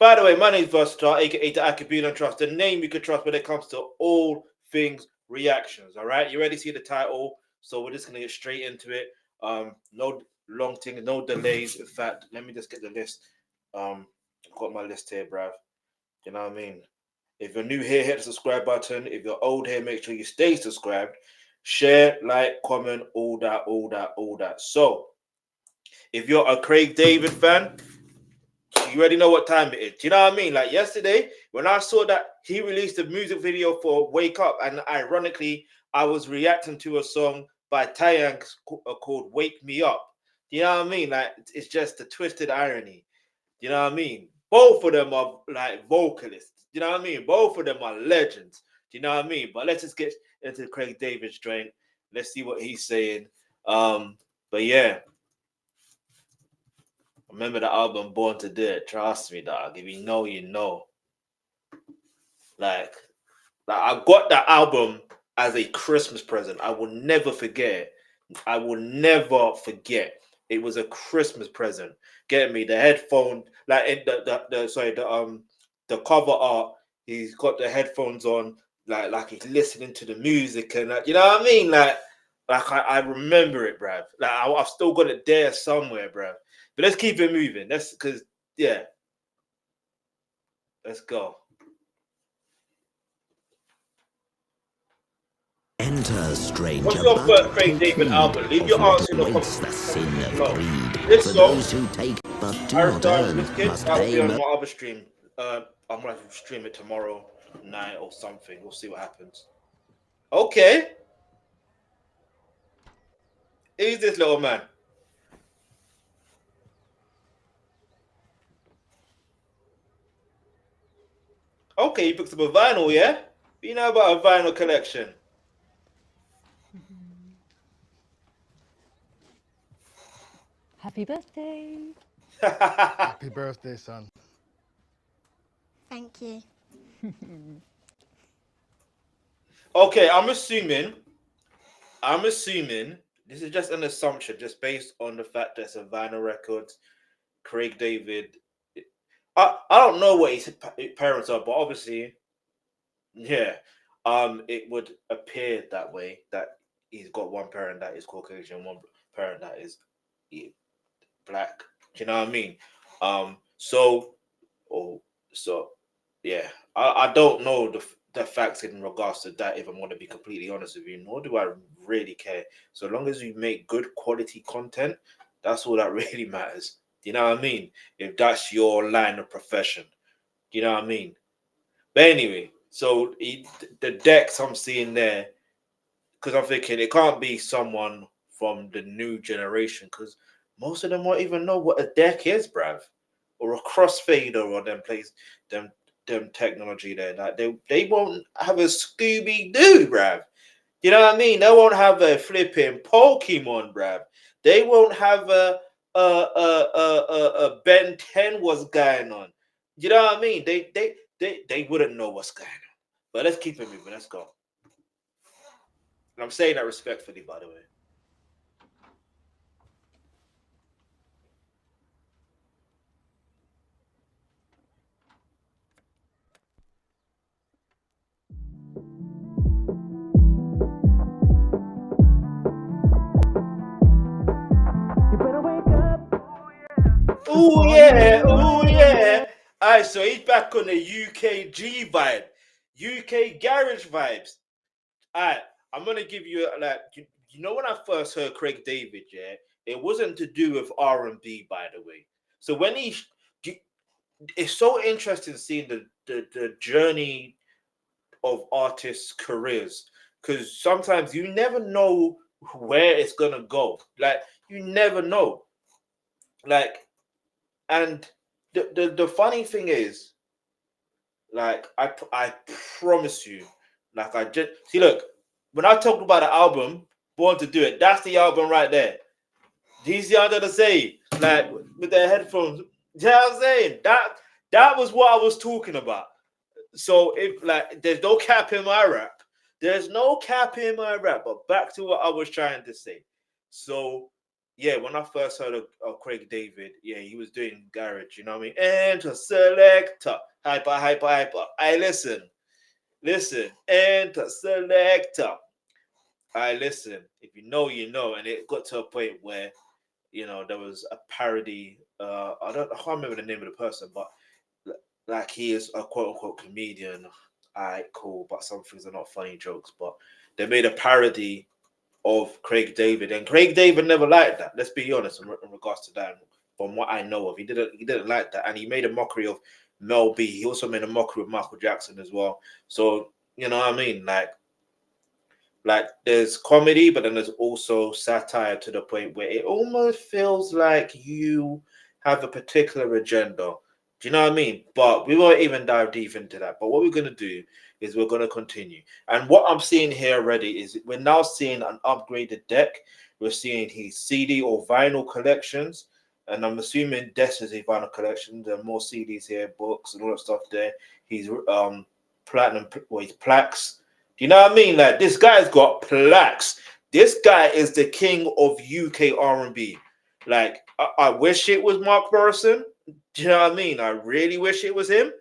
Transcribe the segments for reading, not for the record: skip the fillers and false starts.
By the way, my name is Versatile, aka the Alkebulan Trust, the name you can trust when it comes to all things reactions. All right, you already see the title, so we're just gonna get straight into it. No long thing, no delays. In fact, let me just get the list. I've got my list here, bruv. You know what I mean? If you're new here, hit the subscribe button. If you're old here, make sure you stay subscribed. Share, like, comment, all that, all that, all that. So, if you're a Craig David fan, you already know what time it is. Do you know what I mean? Like yesterday, when I saw that he released a music video for Wake Up, and ironically, I was reacting to a song by Taeyang called Wake Me Up. Do you know what I mean? Like, it's just the twisted irony. Do you know what I mean? Both of them are like vocalists. Do you know what I mean? Both of them are legends. Do you know what I mean? But let's just get into Craig David's joint. Let's see what he's saying. But yeah. Remember the album Born to Do It. Trust me, dog. If you know, you know. Like I got that album as a Christmas present. I will never forget. I will never forget. It was a Christmas present. Get me the headphone, like in the cover art. He's got the headphones on, like he's listening to the music and you know what I mean. Like I remember it, bruv. Like I've still got it there somewhere, bruv. But let's keep it moving. Let's go. Enter, stranger. What's your first Craig David album? Leave your answer in the comments. The sin of greed. This For song, those who take but do I not earn, this kid, must that will pay. be on my other stream. I'm gonna stream it tomorrow night or something. We'll see what happens. Okay. Who's this little man? Okay, you picked up a vinyl, yeah? What you know about a vinyl collection? Happy birthday. Happy birthday, son. Thank you. Okay, I'm assuming this is just an assumption, just based on the fact that it's a vinyl record. Craig David, I don't know what his parents are, but obviously, yeah, it would appear that way, that he's got one parent that is Caucasian, one parent that is black. Do you know what I mean? Yeah, I don't know the facts in regards to that, if I'm going to be completely honest with you, nor do I really care. So long as you make good quality content, that's all that really matters. Do you know what I mean? If that's your line of profession. Do you know what I mean? But anyway, so the decks I'm seeing there, because I'm thinking it can't be someone from the new generation, because most of them won't even know what a deck is, bruv. Or a crossfader, or them technology there. Like they won't have a Scooby Doo, bruv. You know what I mean? They won't have a flipping Pokemon, bruv. They won't have a Ben 10 what's going on. You know what I mean? They wouldn't know what's going on. But let's keep it moving. Let's go. And I'm saying that respectfully, by the way. Oh yeah, oh yeah. Alright, so he's back on the UKG vibe, UK garage vibes. Alright, I'm gonna give you you know when I first heard Craig David, yeah, it wasn't to do with R&B, by the way. So when it's so interesting seeing the journey of artists' careers, because sometimes you never know where it's gonna go. Like you never know. Like, and the funny thing is, like I promise you, like I just see. Look, when I talked about the album Born to Do It, that's the album right there. These the other to say, like with their headphones. You know what I'm saying? That was what I was talking about. So if like there's no cap in my rap, there's no cap in my rap. But back to what I was trying to say. So yeah, when I first heard of Craig David, yeah, he was doing garage, you know what I mean? Enter selector, hyper. I listen, enter selector. I listen. If you know, you know. And it got to a point where, there was a parody. I can't remember the name of the person, but like he is a quote unquote comedian. Alright, cool, but some things are not funny jokes. But they made a parody of Craig David, and Craig David never liked that. Let's be honest in regards to that. From what I know of, he didn't like that, and he made a mockery of Mel B. He also made a mockery of Michael Jackson as well. So you know what I mean, like there's comedy, but then there's also satire to the point where it almost feels like you have a particular agenda. Do you know what I mean? But we won't even dive deep into that. But what we're gonna do is we're gonna continue. And what I'm seeing here already is we're now seeing an upgraded deck. We're seeing his CD or vinyl collections. And I'm assuming Des is a vinyl collection. There are more CDs here, books and all that stuff there. He's platinum, well, he's plaques. You know what I mean? Like this guy's got plaques. This guy is the king of UK R&B. Like I wish it was Mark Burson. Do you know what I mean? I really wish it was him.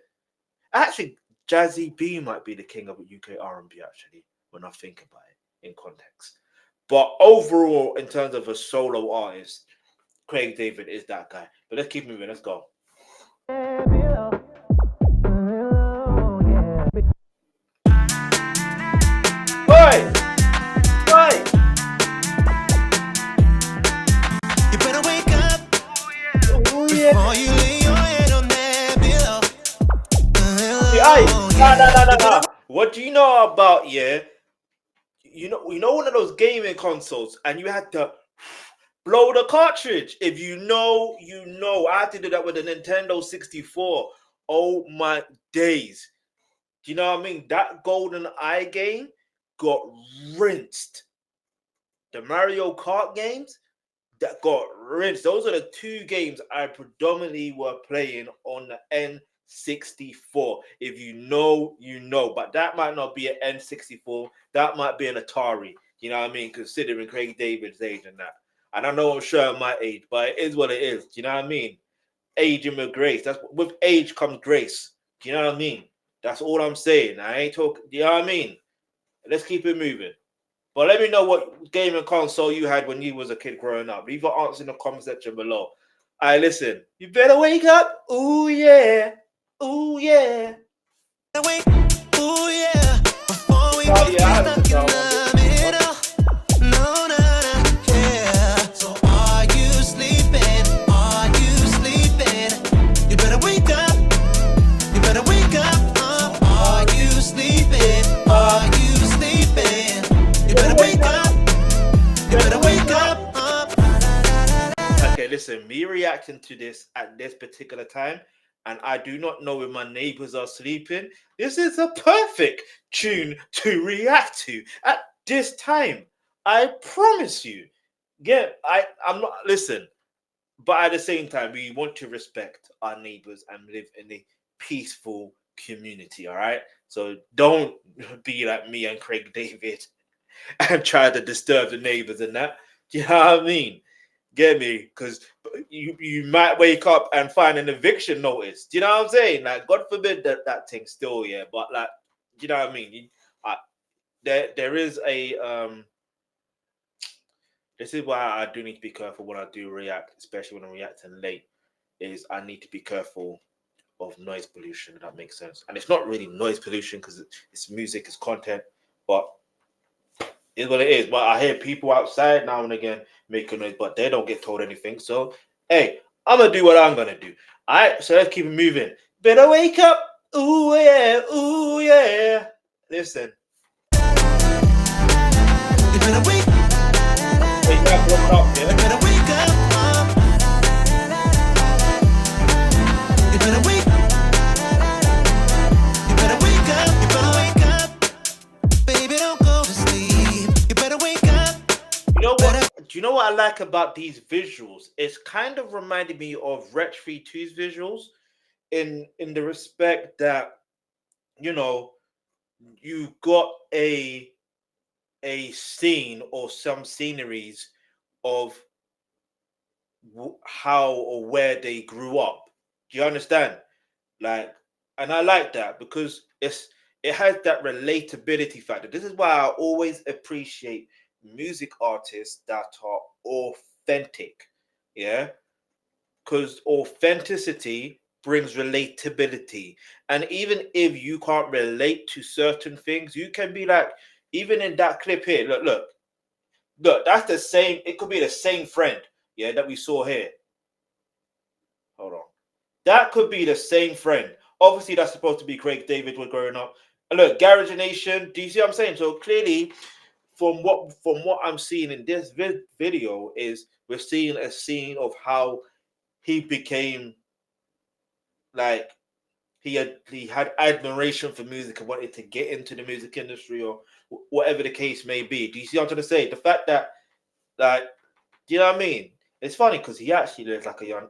Actually, Jazzy B might be the king of UK R&B. Actually, when I think about it in context. But overall, in terms of a solo artist, Craig David is that guy. But let's keep moving. Let's go. Oi! Oi! You better wake up Oh yeah! before you lay your head on that pillow. Nah. What do you know about one of those gaming consoles, and you had to blow the cartridge. If you know, you know. I had to do that with the Nintendo 64. Oh my days! Do you know what I mean? That Golden Eye game got rinsed. The Mario Kart games that got rinsed. Those are the two games I predominantly were playing on the N64. If you know, you know. But that might not be an N64. That might be an Atari. You know what I mean? Considering Craig David's age and that. And I know I'm showing my age, but it is what it is. Do you know what I mean? Aging with grace. That's with age comes grace. Do you know what I mean? That's all I'm saying. I ain't talking. Do you know what I mean? Let's keep it moving. But let me know what gaming console you had when you was a kid growing up. Leave your answers in the comment section below. I listen. You better wake up. Ooh yeah. Ooh yeah. Wake, ooh yeah, before we Oh both yeah. get stuck in the middle. No, yeah. So are you sleeping? Are you sleeping? You better wake up. You better wake up. Are you sleeping? Are you sleeping? You better wake up. You better wake up. Okay, listen. Me reacting to this at this particular time, and I do not know if my neighbors are sleeping. This is a perfect tune to react to at this time. I promise you. I'm not listen. But at the same time, we want to respect our neighbors and live in a peaceful community. All right. So don't be like me and Craig David and try to disturb the neighbors and that. Do you know what I mean? Get me? Because you might wake up and find an eviction notice. Do you know what I'm saying? Like, God forbid that thing still, yeah. But like, do you know what I mean? There is a This is why I do need to be careful when I do react, especially when I'm reacting late. Is I need to be careful of noise pollution. If that makes sense. And it's not really noise pollution because it's music, it's content, but it's what it is. But I hear people outside now and again making noise, but they don't get told anything. So hey, I'm gonna do what I'm gonna do. All right, so let's keep it moving. Better wake up. Ooh yeah, ooh yeah. Listen. You better wake, Hey, you gotta blow it up, yeah? you better wake up. You better wake, you better wake up. You better wake up. Baby, don't go to sleep. You better wake up. You know what? Do you know what I like about these visuals? It's kind of reminded me of Rec 32's visuals in the respect that you know you got a scene or some sceneries of how or where they grew up. Do you understand? Like, and I like that because it has that relatability factor. This is why I always appreciate music artists that are authentic. Yeah, because authenticity brings relatability. And even if you can't relate to certain things, you can be like, even in that clip here, look, that's the same, it could be the same friend, yeah, that we saw here. Hold on. That could be the same friend. Obviously, that's supposed to be Craig David was growing up. And look, Garage Nation, do you see what I'm saying? So clearly, from what I'm seeing in this video, is we're seeing a scene of how he became like he had admiration for music and wanted to get into the music industry or whatever the case may be. Do you see what I'm trying to say? The fact that, like, do you know what I mean? It's funny because he actually looks like a young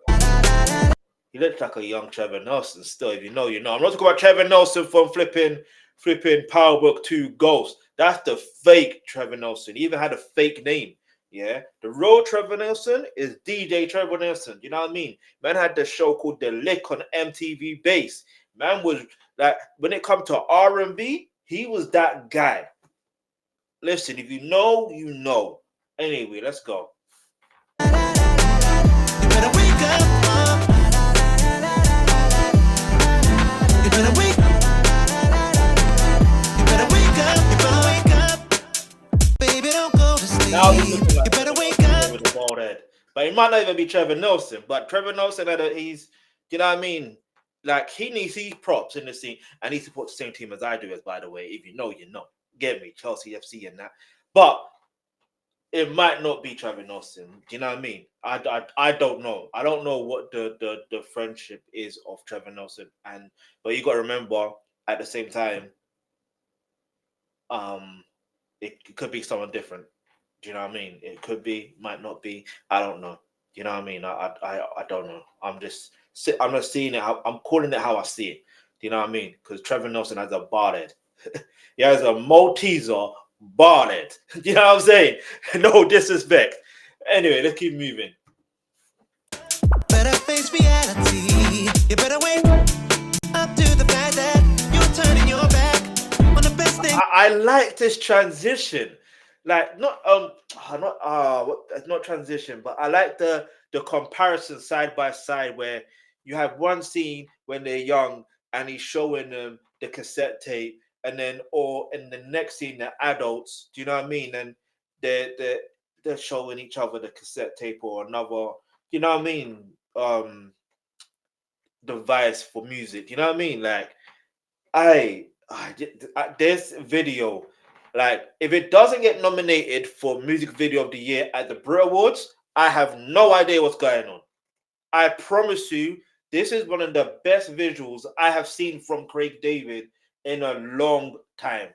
Trevor Nelson still. If you know, you know. I'm not talking about Trevor Nelson from flipping Powerbook 2 Ghost. That's the fake Trevor Nelson. He even had a fake name. Yeah. The real Trevor Nelson is DJ Trevor Nelson. You know what I mean? Man had the show called The Lick on MTV Base. Man was like, when it comes to R&B, he was that guy. Listen, if you know, you know. Anyway, let's go. You better wake up, you better wake You better wake up, you better wake up. Baby, don't go to sleep. Now he's looking like You better wake up. with a bald head. But it might not even be Trevor Nelson. But Trevor Nelson, he's, you know what I mean? Like, he needs these props in the scene. And he supports the same team as I do, as by the way. If you know, you know. Get me, Chelsea FC and that. But it might not be Trevor Nelson. Do you know what I mean? I don't know. I don't know what the friendship is of Trevor Nelson. But you got to remember, at the same time, it could be someone different. Do you know what I mean? It could be, might not be. I don't know. Do you know what I mean? I don't know. I'm just seeing it. I'm calling it how I see it. Do you know what I mean? Because Trevor Nelson has a bald head. He has a Malteser bald head. Do you know what I'm saying? No disrespect. Anyway, let's keep moving. Better face reality. You better wake up to the fact that you're turning your back on the best thing. I like this transition. Like, not transition, but I like the comparison side by side where you have one scene when they're young and he's showing them the cassette tape, and then or in the next scene they're adults. Do you know what I mean? And they're showing each other the cassette tape or another, you know what I mean, device for music. You know what I mean? Like, this video, like, if it doesn't get nominated for Music Video of the Year at the Brit Awards, I have no idea what's going on. I promise you, this is one of the best visuals I have seen from Craig David in a long time.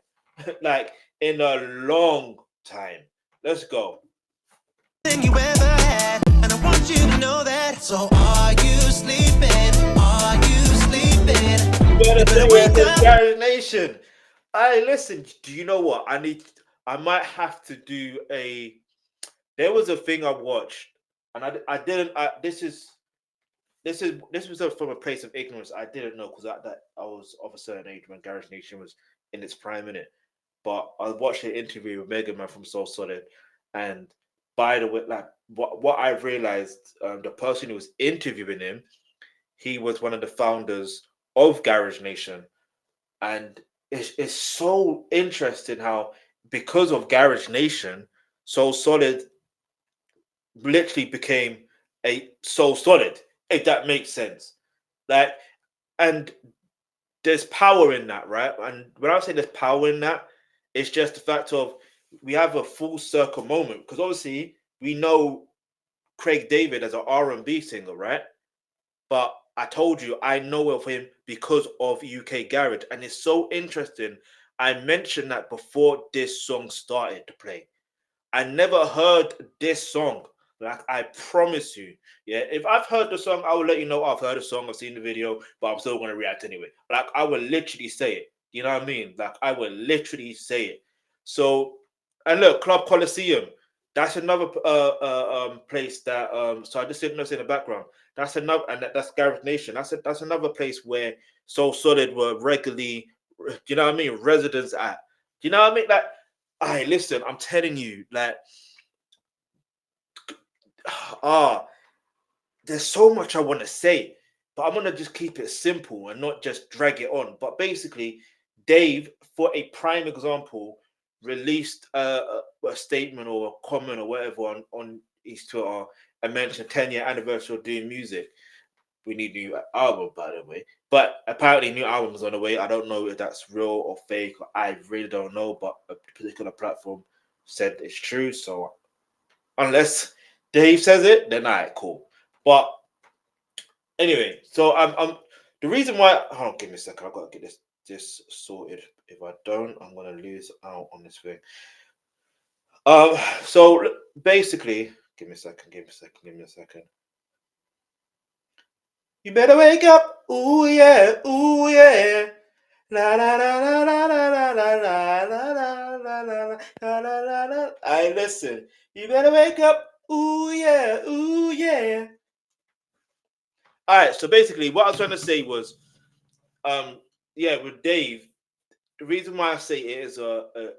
Like, in a long time. Let's go. Thing you ever had, and I want you to know that. So are you sleeping? Are you sleeping? You better say wake it, up. Garage Nation. Listen, do you know what? I might have to do there was a thing I watched, and I didn't, this was from a place of ignorance. I didn't know because I was of a certain age when Garage Nation was in its prime, in it. But I watched an interview with Mega Man from Soul Solid, and by the way, like, what I realized, the person who was interviewing him, he was one of the founders of Garage Nation, and it's so interesting how, because of Garage Nation, Soul Solid literally became a Soul Solid, if that makes sense. Like, and there's power in that, right? And when I say there's power in that, it's just the fact of we have a full circle moment, because obviously we know Craig David as an R&B singer, right? But I told you I know of him because of UK Garage, and it's so interesting. I mentioned that before this song started to play. I never heard this song. Like, I promise you, yeah. If I've heard the song, I will let you know I've heard the song, I've seen the video, but I'm still going to react anyway. Like, I will literally say it. You know what I mean? Like, I will literally say it. So, and look, Club Coliseum. That's another place that so I just didn't notice in the background. That's another, and that's Gareth Nation. That's another place where So Solid were regularly, you know what I mean, residents at. You know what I mean? Like, I listen, I'm telling you, like, there's so much I want to say, but I'm gonna just keep it simple and not just drag it on. But basically, Dave, for a prime example, released a statement or a comment or whatever on his Twitter and mentioned 10-year anniversary of doing music. We need new album, by the way. But apparently, new albums on the way. I don't know if that's real or fake. I really don't know. But a particular platform said it's true. So unless Dave says it, then all right, cool. But anyway, so I'm the reason why. Hold on, give me a second. I've got to get this sorted. If I don't, I'm gonna lose out on this thing. So basically, give me a second. You better wake up, ooh yeah, ooh yeah. La la la la la la la la la la la la la la la. I listen. You better wake up, ooh yeah, ooh yeah. All right. So basically, what I was trying to say was, yeah, with Dave, the reason why I say it is the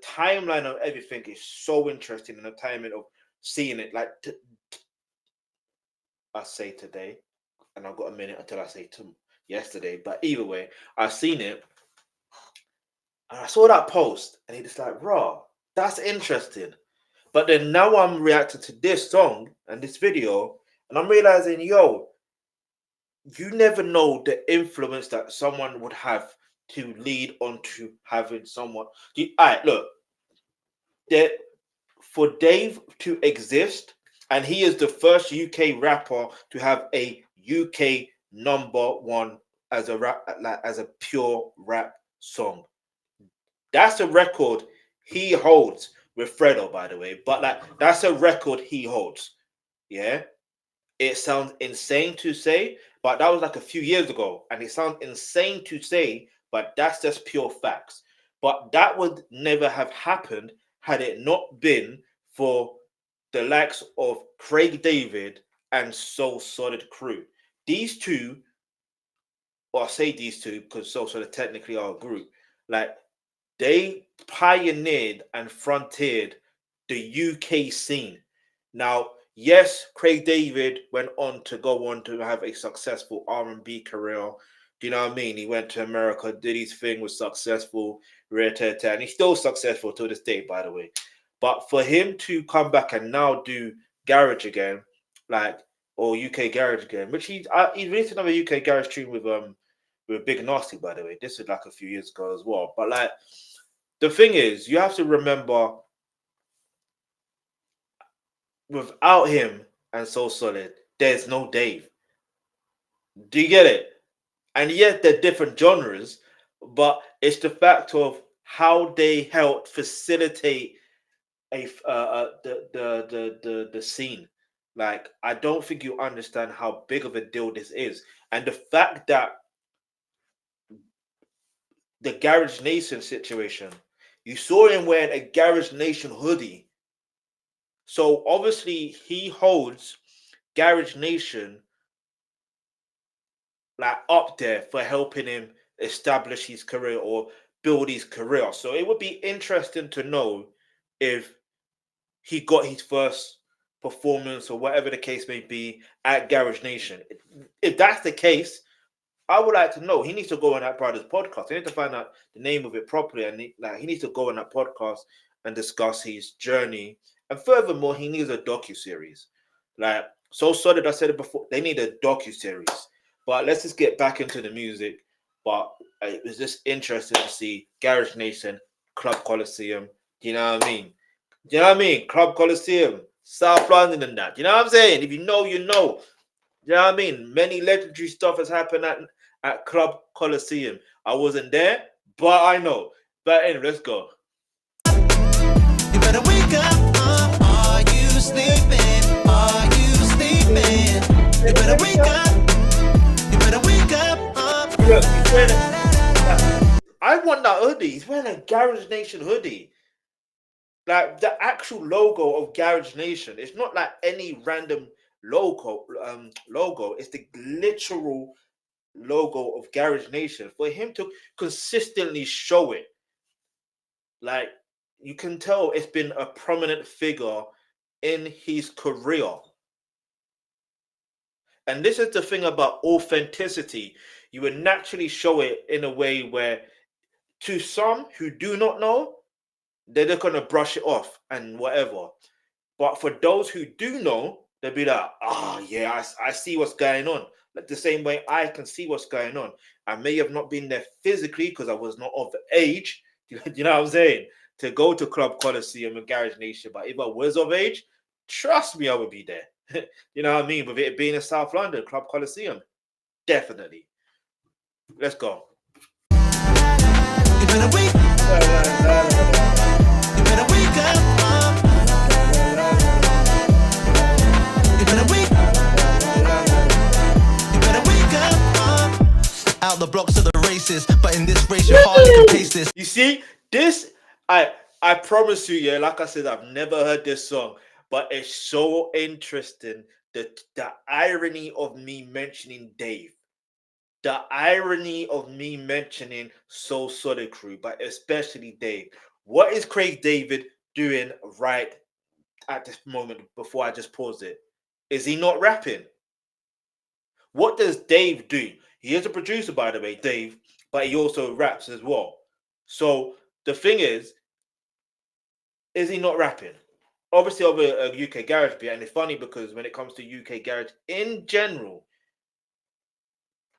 timeline of everything is so interesting, and the timing of seeing it. Like I say today, and I've got a minute until I say yesterday. But either way, I've seen it, and I saw that post, and it's like, raw. That's interesting. But then now I'm reacting to this song and this video, and I'm realizing, yo, you never know the influence that someone would have to lead on to having someone. All right, look, that for Dave to exist, and he is the first UK rapper to have a UK #1 as a rap, like as a pure rap song. That's a record he holds with Fredo, by the way. But like, that's a record he holds. Yeah. It sounds insane to say, but that was like a few years ago, and it sounds insane to say, but that's just pure facts. But that would never have happened had it not been for the likes of Craig David and So Solid crew. These two, or I say these two because So Solid technically are a group, like they pioneered and frontiered the UK scene. Now, yes, Craig David went on to have a successful R&B career. Do you know what I mean? He went to America, did his thing, was successful, and he's still successful to this day, by the way. But for him to come back and now do garage again, like, or UK garage again, which he released another UK garage tune with Big Nasty, by the way. This was like a few years ago as well. But like, the thing is, you have to remember, without him and So Solid, there's no Dave. Do you get it? And yet they're different genres, but it's the fact of how they helped facilitate the scene. Like, I don't think you understand how big of a deal this is, and the fact that the Garage Nation situation, you saw him wearing a Garage Nation hoodie. So obviously he holds Garage Nation like up there for helping him establish his career or build his career. So it would be interesting to know if he got his first performance or whatever the case may be at Garage Nation. If that's the case, I would like to know. He needs to go on that brother's podcast. He needs to find out the name of it properly, and he needs to go on that podcast and discuss his journey. And furthermore, he needs a docu-series. Like, So Solid, I said it before, they need a docu-series. But let's just get back into the music. But it was just interesting to see Garage Nation, Club Coliseum. Do you know what I mean? Do you know what I mean? Club Coliseum, South London and that. You know what I'm saying? If you know, you know. You know what I mean? Many legendary stuff has happened at Club Coliseum. I wasn't there, but I know. But anyway, let's go. You better wake up. Are you sleeping? Are you sleeping? You better wake up. You better wake up. Look, I want that hoodie. He's wearing a Garage Nation hoodie. Like the actual logo of Garage Nation, it's not like any random logo. It's the literal logo of Garage Nation. For him to consistently show it, like you can tell it's been a prominent figure in his career. And this is the thing about authenticity. You would naturally show it in a way where, to some who do not know, they're just gonna brush it off and whatever. But for those who do know, they'll be like, yeah, I see what's going on. Like the same way I can see what's going on. I may have not been there physically because I was not of age. Do you know what I'm saying? To go to Club Coliseum and Garage Nation. But if I was of age, trust me, I would be there. You know what I mean? With it being in South London, Club Coliseum. Definitely. Let's go. You better wake, you better wake up. You better wake, you better wake up. Out the blocks of the races, but in this race you hardly can pace this. You see, this I promise you, yeah, like I said, I've never heard this song, but it's so interesting. The irony of me mentioning Dave. The irony of me mentioning Soul Solid Crew, but especially Dave. What is Craig David doing right at this moment before I just pause it? Is he not rapping? What does Dave do? He is a producer, by the way, Dave, but he also raps as well. So the thing is he not rapping? Obviously, over a UK garage beat, and it's funny because when it comes to UK garage in general,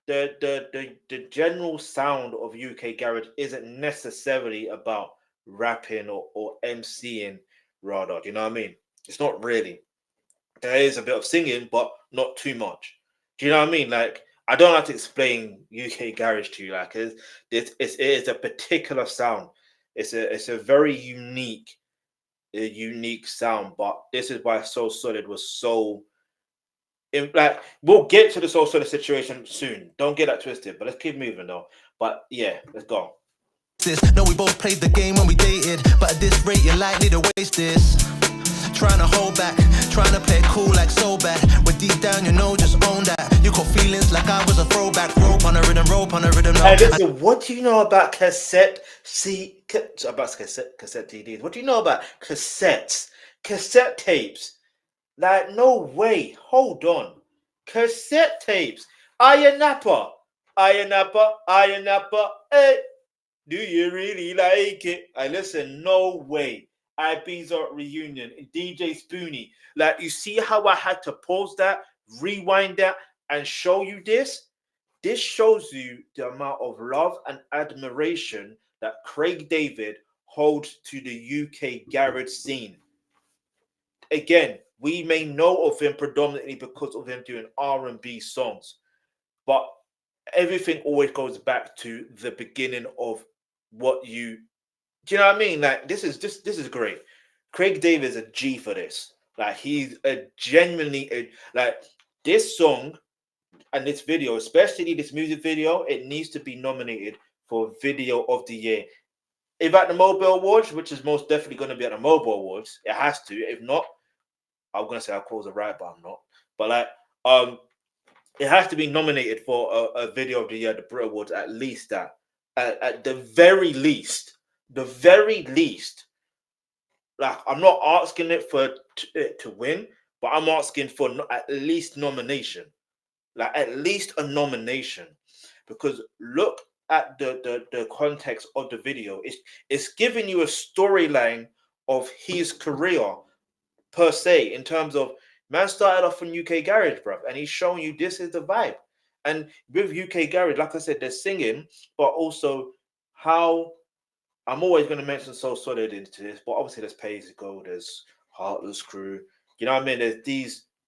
the general sound of UK garage isn't necessarily about rapping or MCing, rather. Do you know what I mean? It's not really. There is a bit of singing, but not too much. Do you know what I mean? Like, I don't have to explain UK garage to you. Like, it is a particular sound. It's a very unique sound. But this is why Soul Solid was so. Like, we'll get to the Soul Solid situation soon. Don't get that twisted. But let's keep moving though. But yeah, let's go. No, we both played the game when we dated, but at this rate you're likely to waste this. Trying to hold back, trying to play it cool like so bad. When deep down you know, just own that. You got feelings like I was a throwback. Rope on a rhythm now. Hey, listen, what do you know about cassette CDs? What do you know about cassettes? Cassette tapes? Like, no way. Hold on. Cassette tapes. Iron Napper. Hey, do you really like it? I listen, no way. Ibiza reunion, DJ Spoonie. Like, you see how I had to pause that, rewind that, and show you this? This shows you the amount of love and admiration that Craig David holds to the UK garage scene. Again, we may know of him predominantly because of him doing R&B songs, but everything always goes back to the beginning of what you. Do you know what I mean? Like, this is great. Craig David is a G for this. Like, he's a genuinely like, this song and this video, especially this music video, it needs to be nominated for Video of the Year. If at the Mobile Awards, which is most definitely going to be at the Mobile Awards, it has to. If not, I'm going to say I'll cause a right, but I'm not. But like, it has to be nominated for a Video of the Year at the Brit Awards, at least that. At the very least. The very least. Like, I'm not asking it for to win, but I'm asking for at least nomination. Like, at least a nomination. Because look at the context of the video. It's giving you a storyline of his career per se, in terms of, man started off in UK garage, bruv, and he's showing you this is the vibe. And with UK garage, like I said, there's singing, but also how I'm always going to mention Soul Solid into this, but obviously there's Pay As You Go, there's Heartless Crew. You know what I mean?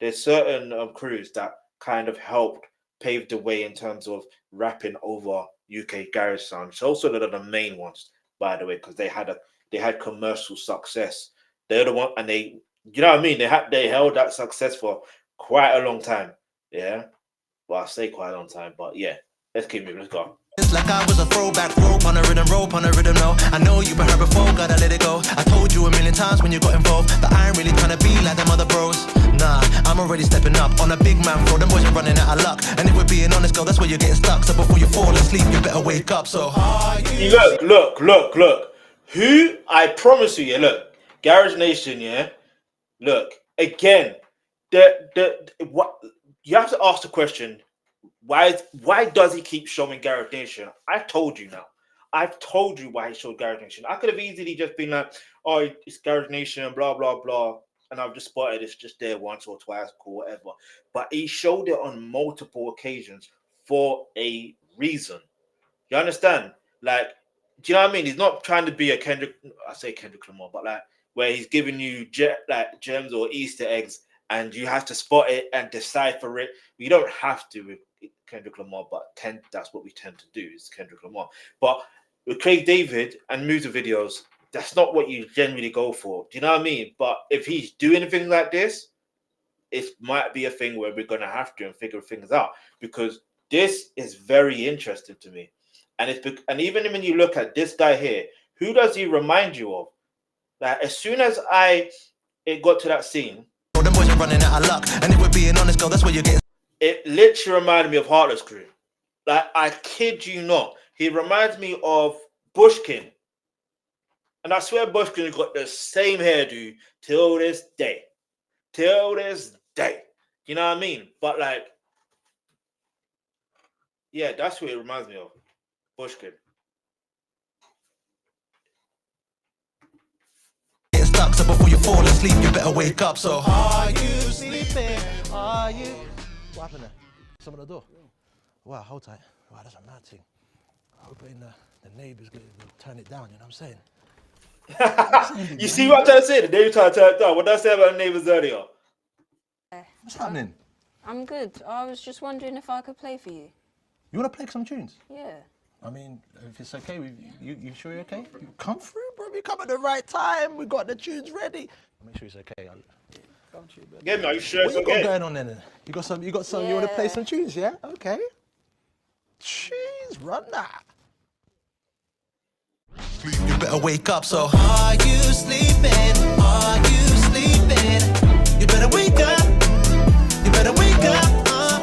There's certain crews that kind of helped pave the way in terms of rapping over UK garage sound. Soul Solid are the main ones, by the way, because they had commercial success. They're the one, and they, you know what I mean? They held that success for quite a long time. Yeah. Well, I say quite a long time, but yeah. Let's keep moving. Let's go. It's like I was a throwback rope on a rhythm, no. I know you've been hurt before, gotta let it go. I told you a million times when you got involved that I ain't really trying to be like them other bros. Nah, I'm already stepping up on a big man floor. Them boys are running out of luck. And if we're being honest, girl, that's where you're getting stuck. So before you fall asleep, you better wake up. So Look. Who, I promise you, yeah, look, Garage Nation, yeah, look, again, what you have to ask the question, why does he keep showing Garage Nation? I told you now. I've told you why he showed Garage Nation. I could have easily just been like, oh, it's Garage Nation, blah, blah, blah. And I've just spotted it's just there once or twice, cool, whatever. But he showed it on multiple occasions for a reason. You understand? Like, do you know what I mean? He's not trying to be a Kendrick Lamar, but like where he's giving you gems or Easter eggs, and you have to spot it and decipher it. You don't have to with Kendrick Lamar, but that's what we tend to do is Kendrick Lamar. But with Craig David and music videos, that's not what you generally go for. Do you know what I mean? But if he's doing anything like this, it might be a thing where we're gonna have to figure things out, because this is very interesting to me. And even when you look at this guy here, who does he remind you of? Like, as soon as it got to that scene, them boys are running out of luck. And if we're being honest, girl, that's where you're getting. It literally reminded me of Heartless Crew. Like, I kid you not. He reminds me of Bushkin. And I swear Bushkin has got the same hairdo till this day. Till this day. You know what I mean? But like, yeah, that's what it reminds me of. Bushkin. Get stuck, so before you fall asleep, you better wake up. So are you sleeping? Are you? What happened there? Someone at the door? Wow, hold tight. Wow, that's a mad thing. I hope ain't the neighbours going to turn it down, you know what I'm saying? You see what I'm trying to say? The neighbors trying to turn it down. What did I say about the neighbors earlier? What's happening? I'm good. I was just wondering if I could play for you. You want to play some tunes? Yeah. I mean, if it's okay with you, you sure you're okay? You come through, bro. You come at the right time. We got the tunes ready. Make sure it's okay. Come to you, bro. Yeah, man, are you sure What it's you okay? got going on then? You got some. You want to play some tunes? Yeah. Okay. Jeez, run that. You better wake up. So are you sleeping? Are you sleeping? You better wake up. You better wake up.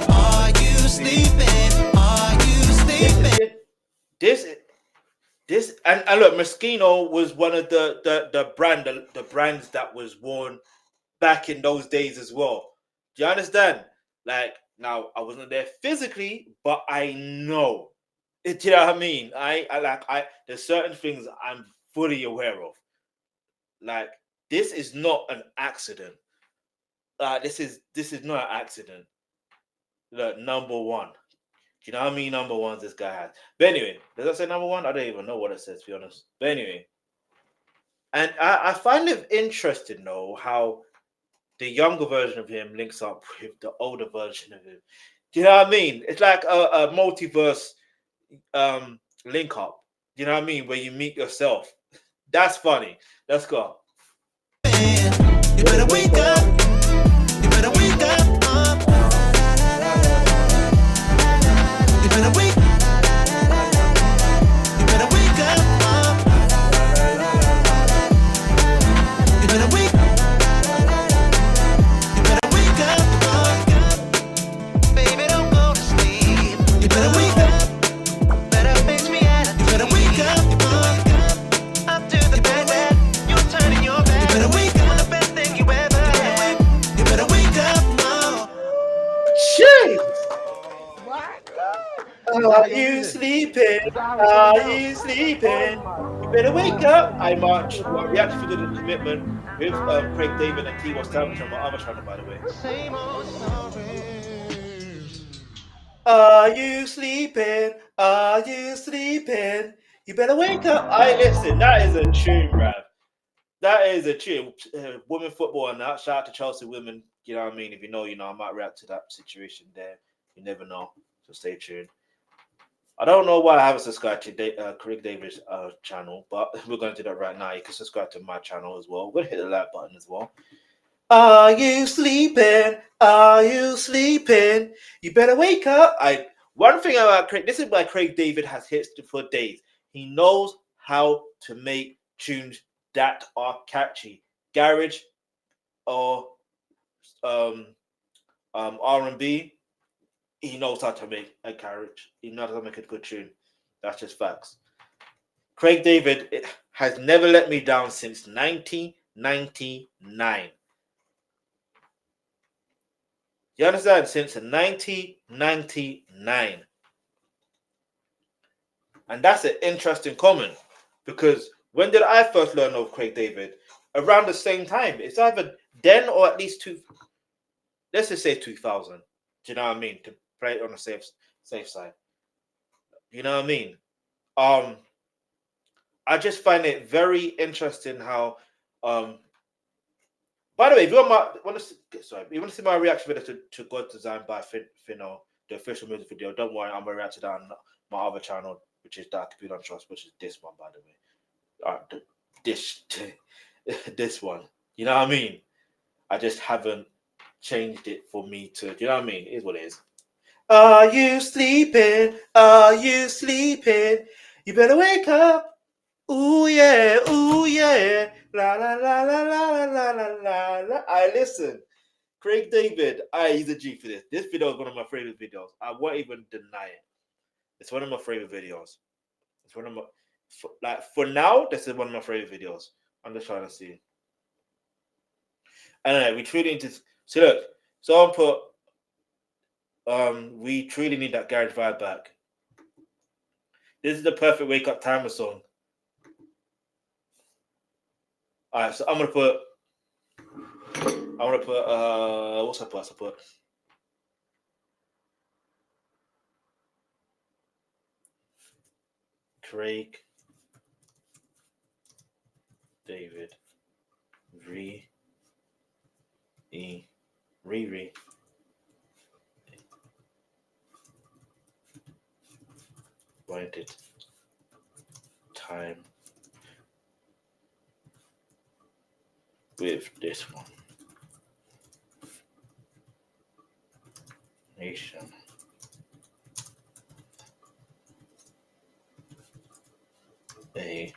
Are you sleeping? Are you sleeping? This and look, Moschino was one of the brands that was worn back in those days as well. Do you understand? Like, now I wasn't there physically, but I know. Do you know what I mean? I there's certain things I'm fully aware of. Like, this is not an accident. This is not an accident. Look, number one. Do you know how many number ones this guy has? But anyway, does that say number one? I don't even know what it says, to be honest. But anyway, and I find it interesting, though, how the younger version of him links up with the older version of him. Do you know what I mean? It's like a multiverse link up. You know what I mean? Where you meet yourself. That's funny. Let's go. You better wake up. You better wake up. You better wake up. You better wake up. You better wake up. You better wake up. Baby, don't go to sleep. You better wake up. Better fix me out. You better wake up. Up to the bed where you're turning your back. You better wake up. The best thing you ever had. You better wake up now. Shit! Are you sleeping? Are you sleeping? You better wake up. I march. Well, we actually did a commitment with Craig David and T. Savage on my other channel, by the way. Same old stories. Are you sleeping? Are you sleeping? You better wake up. Listen, that is a tune, bruv. That is a tune. Women football and that. Shout out to Chelsea women. You know what I mean? If you know, I might react to that situation there. You never know. So stay tuned. I don't know why I haven't subscribed to Craig David's channel, but we're going to do that right now. You can subscribe to my channel as well. We're going to hit the like button as well. Are you sleeping? Are you sleeping? You better wake up. One thing about Craig, this is why Craig David has hits for days. He knows how to make tunes that are catchy. Garage or R&B, he knows how to make a garage. He knows how to make a good tune. That's just facts. Craig David has never let me down since 1999. You understand? Since 1999. And that's an interesting comment, because when did I first learn of Craig David? Around the same time. It's either then or at least let's just say 2000. Do you know what I mean? To play it on the safe side. You know what I mean? I just find it very interesting how by the way, if you want to see my reaction video to God Design by Fino, the official music video, don't worry, I'm gonna react to that on my other channel, which is Alkebulan Trust, which is this one, by the way. This one. You know what I mean? I just haven't changed it for me to. You know what I mean? It is what it is. Are you sleeping? Are you sleeping? You better wake up. Ooh yeah, ooh yeah. La la la la la la la la la. I listen. Craig David, he's a G for this. This video is one of my favorite videos. I won't even deny it. It's one of my favorite videos. It's one of my for now. This is one of my favorite videos. I'm just trying to see. Anyway, we truly need to see. Look, someone put. We truly need that garage vibe back. This is the perfect wake up timer song. All right, so I'm gonna put. What's I put? Craig David Riri Winded time with this one. Nation. A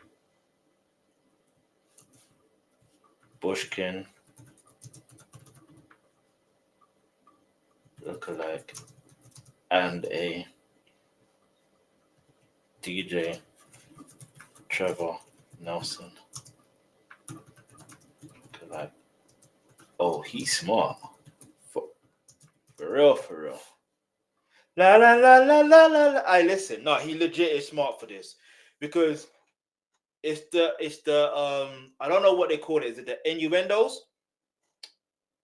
Bushkin lookalike and a DJ Trevor Nelson lookalike. Oh, he's smart. For real, for real. La la la la la la la. I listen. No, he legit is smart for this, because it's the I don't know what they call it. Is it the innuendos?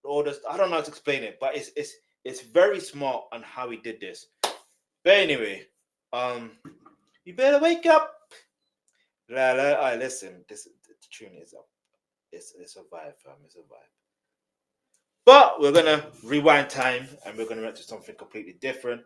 Or the, I don't know how to explain it, but it's very smart on how he did this. But anyway, you better wake up. La la. I listen. This the tune is up. It's a vibe, fam. It's a vibe. But we're gonna rewind time and we're gonna react to something completely different.